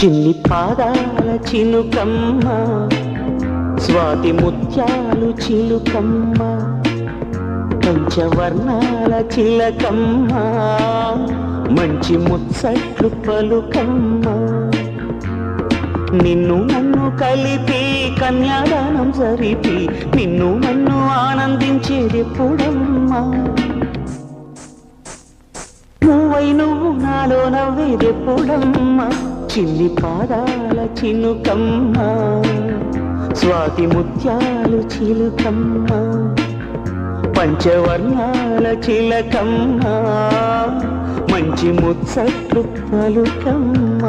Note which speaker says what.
Speaker 1: చిన్ని పాదాల చినుకమ్మ స్వాతి ముత్యాలు చిలుకమ్మ పంచవర్ణాల చిలకమ్మ మంచి ముచ్చట్లు పలుకమ్మ నిన్ను నన్ను కలిపి కన్యాదానం జరిపి నిన్ను నన్ను ఆనందించేదెప్పుడమ్మా నువ్వై నువ్వు నాలో నవ్వేదెప్పుడమ్మా చిన్ని పాదాల చినుకమ్మ స్వాతి ముత్యాలు చిలుకమ్మ పంచవర్ణాల చిలకమ్మ మంచి ముచ్చట్లు పలుకమ్మ